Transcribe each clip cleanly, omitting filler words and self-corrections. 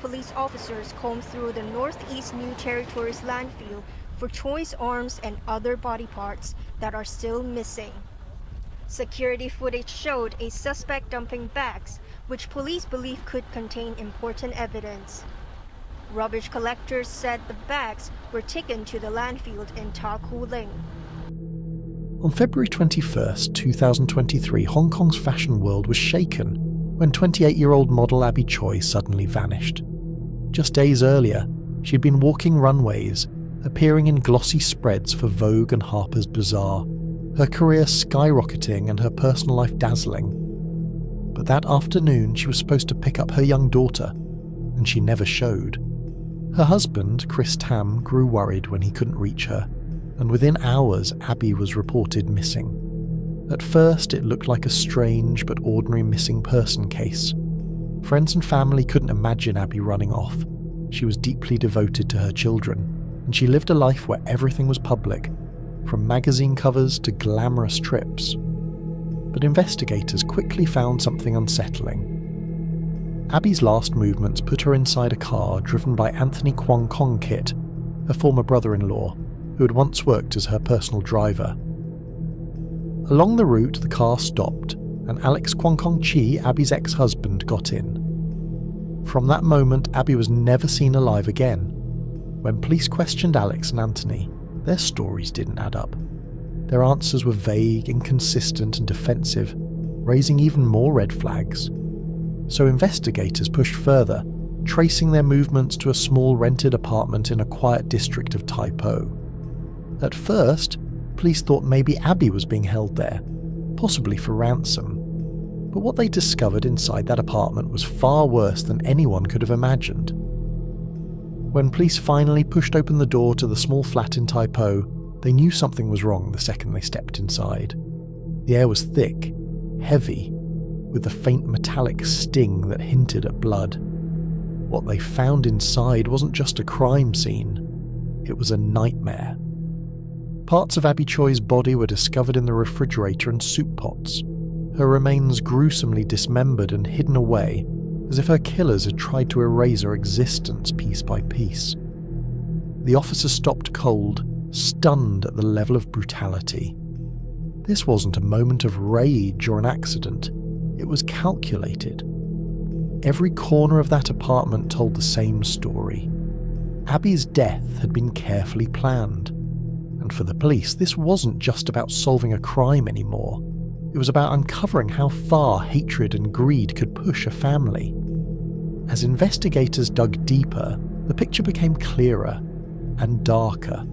police officers combed through the Northeast New Territories landfill for Choi's arms and other body parts that are still missing. Security footage showed a suspect dumping bags, which police believe could contain important evidence. Rubbish collectors said the bags were taken to the landfill in Ta Kwu Ling. On February 21st, 2023, Hong Kong's fashion world was shaken when 28-year-old model Abby Choi suddenly vanished. Just days earlier, she'd been walking runways, appearing in glossy spreads for Vogue and Harper's Bazaar, her career skyrocketing and her personal life dazzling. But that afternoon, she was supposed to pick up her young daughter, and she never showed. Her husband, Chris Tam, grew worried when he couldn't reach her, and within hours, Abby was reported missing. At first, it looked like a strange but ordinary missing person case. Friends and family couldn't imagine Abby running off. She was deeply devoted to her children, and she lived a life where everything was public, from magazine covers to glamorous trips. But investigators quickly found something unsettling. Abby's last movements put her inside a car driven by Anthony Kwong Kong Kit, her former brother-in-law, who had once worked as her personal driver. Along the route, the car stopped, and Alex Kwong Kong Chi, Abby's ex-husband, got in. From that moment, Abby was never seen alive again. When police questioned Alex and Anthony, their stories didn't add up. Their answers were vague, inconsistent, and defensive, raising even more red flags. So investigators pushed further, tracing their movements to a small rented apartment in a quiet district of Tai Po. At first, police thought maybe Abby was being held there, possibly for ransom. But what they discovered inside that apartment was far worse than anyone could have imagined. When police finally pushed open the door to the small flat in Tai Po, they knew something was wrong the second they stepped inside. The air was thick, heavy, with a faint metallic sting that hinted at blood. What they found inside wasn't just a crime scene, it was a nightmare. Parts of Abby Choi's body were discovered in the refrigerator and soup pots, her remains gruesomely dismembered and hidden away, as if her killers had tried to erase her existence piece by piece. The officer stopped cold, stunned at the level of brutality. This wasn't a moment of rage or an accident, it was calculated. Every corner of that apartment told the same story. Abby's death had been carefully planned. And for the police, this wasn't just about solving a crime anymore. It was about uncovering how far hatred and greed could push a family. As investigators dug deeper, the picture became clearer and darker.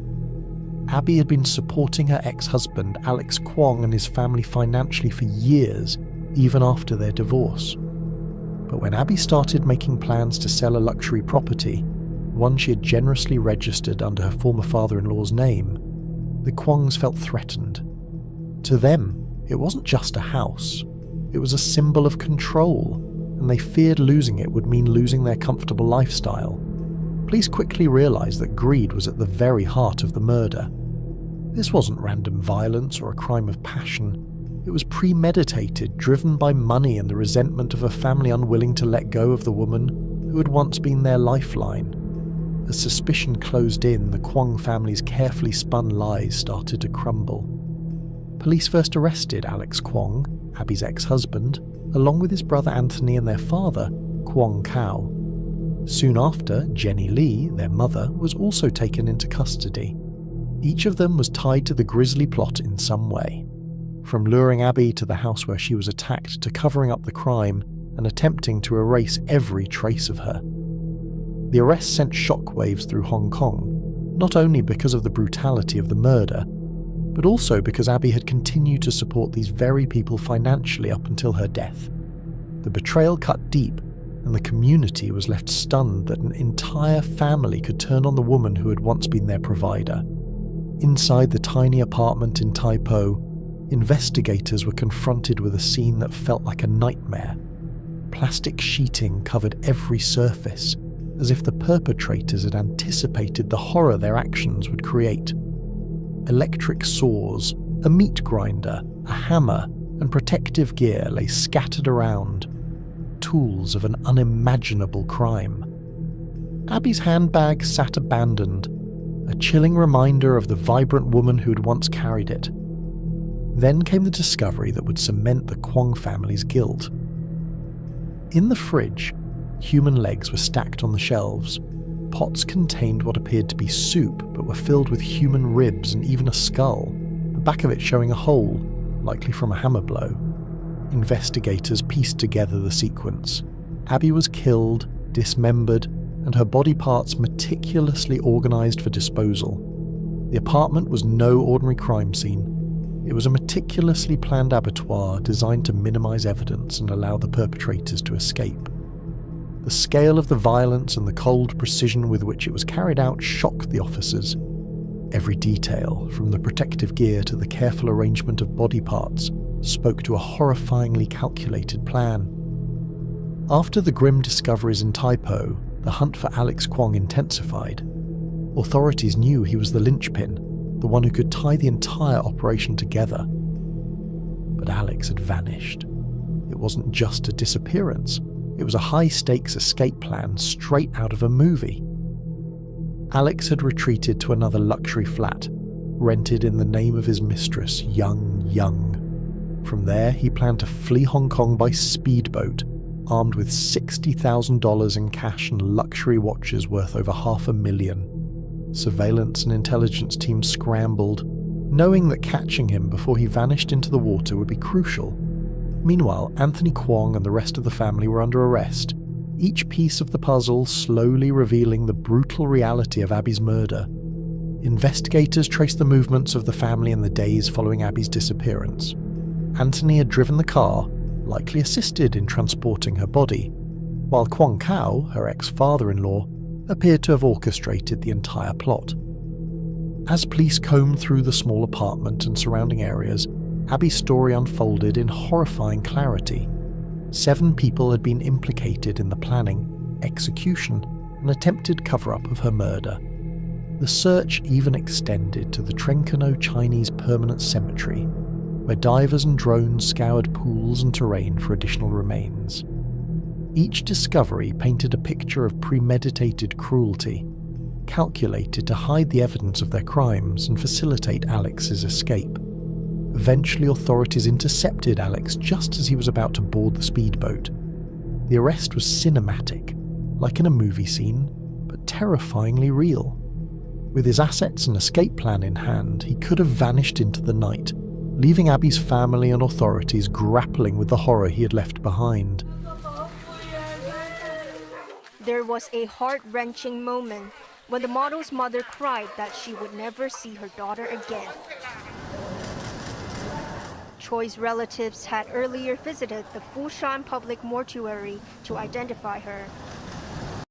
Abby had been supporting her ex-husband, Alex Kwong, and his family financially for years, even after their divorce. But when Abby started making plans to sell a luxury property, one she had generously registered under her former father-in-law's name, the Kwongs felt threatened. To them, it wasn't just a house. It was a symbol of control, and they feared losing it would mean losing their comfortable lifestyle. Police quickly realized that greed was at the very heart of the murder. This wasn't random violence or a crime of passion. It was premeditated, driven by money and the resentment of a family unwilling to let go of the woman who had once been their lifeline. As suspicion closed in, the Kwong family's carefully spun lies started to crumble. Police first arrested Alex Kwong, Abby's ex-husband, along with his brother Anthony and their father, Kwong Kao. Soon after, Jenny Lee, their mother, was also taken into custody. Each of them was tied to the grisly plot in some way. From luring Abby to the house where she was attacked to covering up the crime and attempting to erase every trace of her. The arrest sent shockwaves through Hong Kong, not only because of the brutality of the murder, but also because Abby had continued to support these very people financially up until her death. The betrayal cut deep, and the community was left stunned that an entire family could turn on the woman who had once been their provider. Inside the tiny apartment in Tai Po, investigators were confronted with a scene that felt like a nightmare. Plastic sheeting covered every surface, as if the perpetrators had anticipated the horror their actions would create. Electric saws, a meat grinder, a hammer, and protective gear lay scattered around, tools of an unimaginable crime. Abby's handbag sat abandoned, a chilling reminder of the vibrant woman who had once carried it. Then came the discovery that would cement the Kwong family's guilt. In the fridge, human legs were stacked on the shelves. Pots contained what appeared to be soup, but were filled with human ribs and even a skull, the back of it showing a hole, likely from a hammer blow. Investigators pieced together the sequence. Abby was killed, dismembered, and her body parts meticulously organised for disposal. The apartment was no ordinary crime scene. It was a meticulously planned abattoir designed to minimise evidence and allow the perpetrators to escape. The scale of the violence and the cold precision with which it was carried out shocked the officers. Every detail, from the protective gear to the careful arrangement of body parts, spoke to a horrifyingly calculated plan. After the grim discoveries in Taipo, the hunt for Alex Kwong intensified. Authorities knew he was the linchpin, the one who could tie the entire operation together. But Alex had vanished. It wasn't just a disappearance, it was a high-stakes escape plan straight out of a movie. Alex had retreated to another luxury flat, rented in the name of his mistress, Young. From there, he planned to flee Hong Kong by speedboat, armed with $60,000 in cash and luxury watches worth over $500,000. Surveillance and intelligence teams scrambled, knowing that catching him before he vanished into the water would be crucial. Meanwhile, Anthony Kwong and the rest of the family were under arrest, each piece of the puzzle slowly revealing the brutal reality of Abby's murder. Investigators traced the movements of the family in the days following Abby's disappearance. Anthony had driven the car, likely assisted in transporting her body, while Kwong Kao, her ex-father-in-law, appeared to have orchestrated the entire plot. As police combed through the small apartment and surrounding areas, Abby's story unfolded in horrifying clarity. 7 people had been implicated in the planning, execution, and attempted cover-up of her murder. The search even extended to the Trenkano Chinese Permanent Cemetery, where divers and drones scoured pools and terrain for additional remains. Each discovery painted a picture of premeditated cruelty, calculated to hide the evidence of their crimes and facilitate Alex's escape. Eventually, authorities intercepted Alex just as he was about to board the speedboat. The arrest was cinematic, like in a movie scene, but terrifyingly real. With his assets and escape plan in hand, he could have vanished into the night, leaving Abby's family and authorities grappling with the horror he had left behind. There was a heart-wrenching moment when the model's mother cried that she would never see her daughter again. Choi's relatives had earlier visited the Fushan Public Mortuary to identify her,